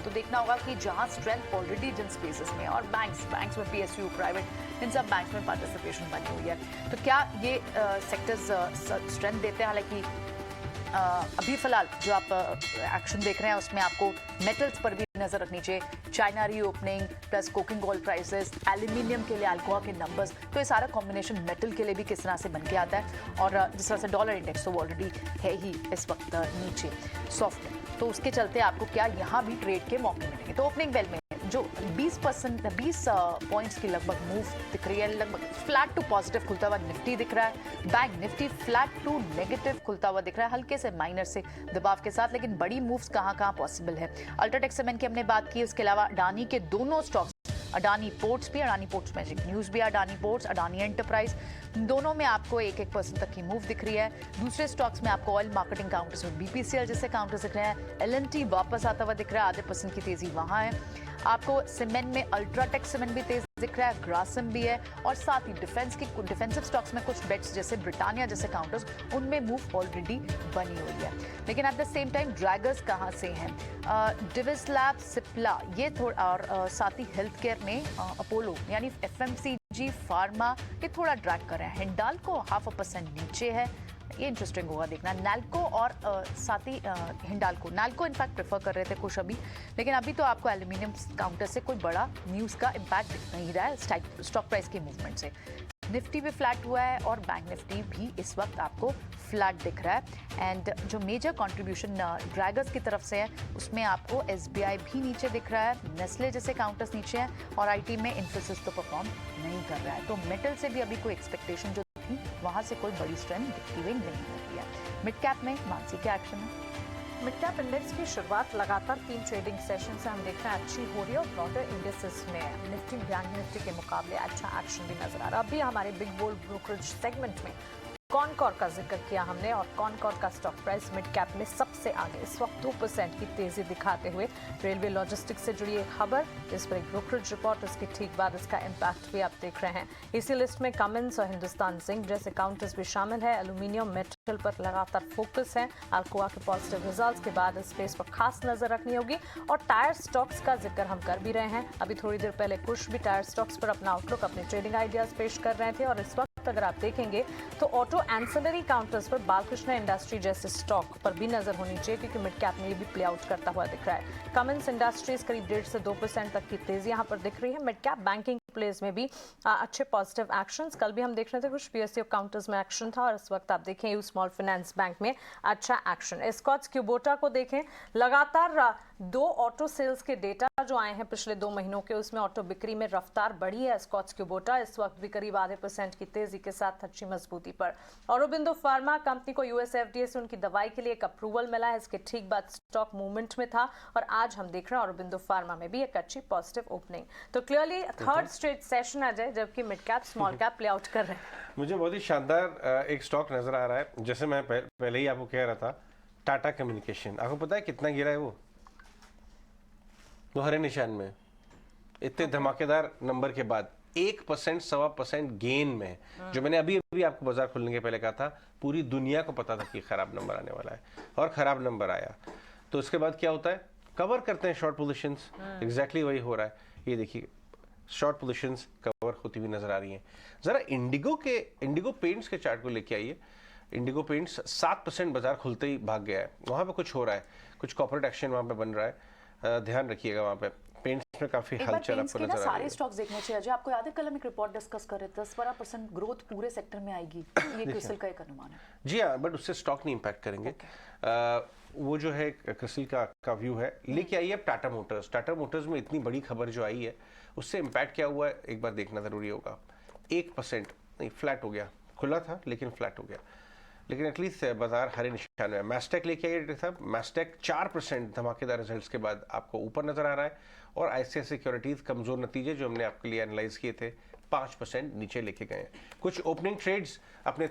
तो देखना होगा कि जहां स्ट्रेंथ ऑलरेडी जिन स्पेसेस में और बैंक्स में पीएसयू प्राइवेट इन सब बैंक्स में पार्टिसिपेशन बनी हुई है, तो क्या ये सेक्टर्स स्ट्रेंथ देते हैं? हालांकि अभी फिलहाल जो आप एक्शन देख रहे हैं उसमें आपको मेटल्स पर भी नजर रखनी चाहिए। China reopening plus coking oil prices, aluminium के लिए अल्कोआ के नंबर्स, तो ये सारा कॉम्बिनेशन मेटल के लिए भी किस तरह से बन के आता है। और जिस तरह से डॉलर इंडेक्स तो ऑलरेडी है ही इस वक्त नीचे सॉफ्ट है, तो उसके चलते आपको क्या यहाँ भी ट्रेड के मौके मिलेंगे। तो ओपनिंग बेल में जो 20 पॉइंट्स की लगभग मूव दिख रही है, लगभग फ्लैट टू पॉजिटिव खुलता हुआ निफ्टी दिख रहा है। Bank Nifty flat to negative खुलता हुआ दिख रहा है, हल्के से माइनर से दबाव के साथ। लेकिन बड़ी मूव्स कहां पॉसिबल है? अल्ट्राटेक सीमेंट की हमने बात की, उसके अलावा अडानी के दोनों स्टॉक्स, अडानी पोर्ट्स भी, अडानी पोर्ट्स मैजिक न्यूज भी, अडानी पोर्ट्स, अडानी एंटरप्राइज, दोनों में आपको 1% तक की मूव दिख रही है। दूसरे स्टॉक्स में आपको ऑयल मार्केटिंग काउंटर्स में बीपीसीएल जैसे काउंटर्स दिख रहे हैं, एलएनटी वापस आता हुआ दिख रहा है, आधे % की तेजी वहां है। आपको सीमेंट में अल्ट्राटेक सीमेंट भी तेज दिख रहा है, ग्रासिम भी है, और साथ ही डिफेंसिव स्टॉक्स में कुछ बेट्स जैसे ब्रिटानिया जैसे काउंटर्स, उनमें मूव ऑलरेडी बनी हुई है। लेकिन at the same time draggers कहां से हैं? डिविस लैब, सिप्ला, ये थोड़ा, और साथ ही हेल्थ केयर में अपोलो यानी एफएमसीजी, फार्मा, ये थोड़ा ड्रैग कर रहे हैं। हिंडाल्को 0.5% नीचे है, ये इंटरेस्टिंग होगा देखना। नैल्को और साथ ही हिंडाल्को, नैल्को इनफैक्ट प्रेफर कर रहे थे कुछ अभी, लेकिन अभी तो आपको एल्यूमिनियम काउंटर से कोई बड़ा न्यूज़ का इम्पैक्ट दिख नहीं रहा है स्टॉक प्राइस के मूवमेंट से। निफ्टी भी फ्लैट हुआ है और बैंक निफ्टी भी इस वक्त आपको फ्लैट दिख रहा है। एंड जो मेजर कंट्रीब्यूशन ड्रैगर्स की तरफ से है उसमें आपको एसबीआई भी नीचे दिख रहा है, नेस्ले जैसे काउंटर्स नीचे हैं, और आईटी में इन्फोसिस तो परफॉर्म नहीं कर रहा है। तो मेटल से भी अभी कोई एक्सपेक्टेशन जो थी वहां से कोई बड़ी स्ट्रेंथ दिखती हुई नहीं होती है। मिड कैप में मानसी के एक्शन है। मिड कैप इंडेक्स की शुरुआत लगातार 3 ट्रेडिंग सेशन से हम देख रहे हैं अच्छी हो रही है, और ब्रॉडर इंडेक्सेस में निफ्टी बैंक निफ्टी के मुकाबले अच्छा एक्शन भी नजर आ रहा है। अभी हमारे बिग बोल्ड ब्रोकरेज सेगमेंट में कॉनकॉर का जिक्र किया हमने, और कॉनकॉर का स्टॉक प्राइस मिड कैप में सबसे आगे इस वक्त 2% की तेजी दिखाते हुए। रेलवे लॉजिस्टिक्स से जुड़ी एक खबर, इस पर एक ब्रोकरेज रिपोर्ट, उसके ठीक बाद इसका इम्पैक्ट भी आप देख रहे हैं। इसी लिस्ट में कमिंस और हिंदुस्तान जिंक जैसे काउंटर्स भी शामिल है। एल्यूमिनियम मेटल पर लगातार फोकस है, अल्कोआ के पॉजिटिव रिजल्ट्स के बाद इस स्पेस पर खास नजर रखनी होगी। और टायर स्टॉक्स का जिक्र हम कर भी रहे हैं, अभी थोड़ी देर पहले कुछ भी टायर स्टॉक्स पर अपना आउटलुक, अपने ट्रेडिंग आइडियाज पेश कर रहे थे। और इस वक्त अगर आप देखेंगे तो ऑटो एंसिलरी काउंटर्स पर बालकृष्ण इंडस्ट्री जैसे स्टॉक पर भी नजर होनी चाहिए, क्योंकि मिड कैप में ये भी प्ले आउट करता हुआ दिख रहा है। कमिंस इंडस्ट्रीज करीब 1.5 से 2% तक की तेजी यहाँ पर दिख रही है। मिड कैप बैंकिंग प्लेस में भी अच्छे पॉजिटिव एक्शंस, कल भी हम देख रहे थे कुछ पीएसयू काउंटर्स में एक्शन था, और इस वक्त आप देखें यू स्मॉल फाइनेंस बैंक में अच्छा एक्शन। एस्कॉट्स क्यूबोटा को देखें, लगातार 2 ऑटो सेल्स के डेटा जो आए हैं पिछले 2 महीनों के, उसमें ऑटो बिक्री में रफ्तार बढ़ी है। एस्कॉट्स क्यूबोटा इस वक्त भी करीब 0.5% की तेजी के साथ अच्छी मजबूती पर। औरोबिंदो फार्मा कंपनी को यूएस एफडीए से उनकी दवाई के लिए एक अप्रूवल मिला है, इसके ठीक बाद स्टॉक मूवमेंट में था, और आज हम देख रहे हैं औरोबिंदो फार्मा में भी एक अच्छी पॉजिटिव ओपनिंग। तो क्लियरली थर्ड स्ट्रेट सेशन आ जाए जबकि mid cap small cap play out कर रहे हैं। मुझे बहुत ही शानदार एक स्टॉक नजर आ रहा है, जैसे मैं पहले ही आपको कह रहा था, टाटा कम्युनिकेशन। आपको पता है कितना गिरा है वो हरे निशान में, इतने धमाकेदार नंबर के बाद 1% 1.25% गेन में, जो मैंने अभी आपको बाजार खुलने के पहले कहा था, पूरी दुनिया को पता था कि खराब नंबर आने वाला है, और खराब नंबर आया। तो उसके बाद क्या होता है, कवर करते हैं शॉर्ट पोजीशंस, एग्जैक्टली वही हो रहा है। ये देखिए शॉर्ट पोजीशंस कवर होती हुई नजर आ रही हैं। जरा इंडिगो पेंट्स के चार्ट को लेके आइए। इंडिगो पेंट्स 7% बाजार खुलते ही भाग गया है, वहां पे कुछ हो रहा है, कुछ कॉर्पोरेट एक्शन वहां पे बन रहा है, ध्यान रखिएगा। वहां पे पेंट्स में काफी हलचल आपको नजर आ रही है। सारे स्टॉक्स देखने चाहिए। आपको याद है कल हम एक रिपोर्ट डिस्कस कर रहे थे, 10-12% ग्रोथ पूरे सेक्टर में आएगी, ये क्रिसिल का एक अनुमान है। जी हाँ, बट उससे स्टॉक नहीं इंपैक्ट करेंगे। वो जो है क्रिसिल का व्यू है। लेके आइए अब टाटा मोटर्स में इतनी बड़ी खबर जो आई है, उससे इंपैक्ट क्या हुआ है एक बार देखना जरूरी होगा। 1% नहीं, फ्लैट हो गया, खुला था लेकिन फ्लैट हो गया, लेकिन एटलीस्ट बाजार हरे निशान में। मैस्टेक लेके आइए साहब, मैस्टेक 4% धमाकेदार रिजल्ट्स के बाद आपको ऊपर नजर आ रहा है, और आईसीआईसीआई सिक्योरिटीज कमजोर नतीजे जो हमने आपके लिए एनालाइज किए थे 5% नीचे लेके गए। कुछ ओपनिंग ट्रेड्स अपने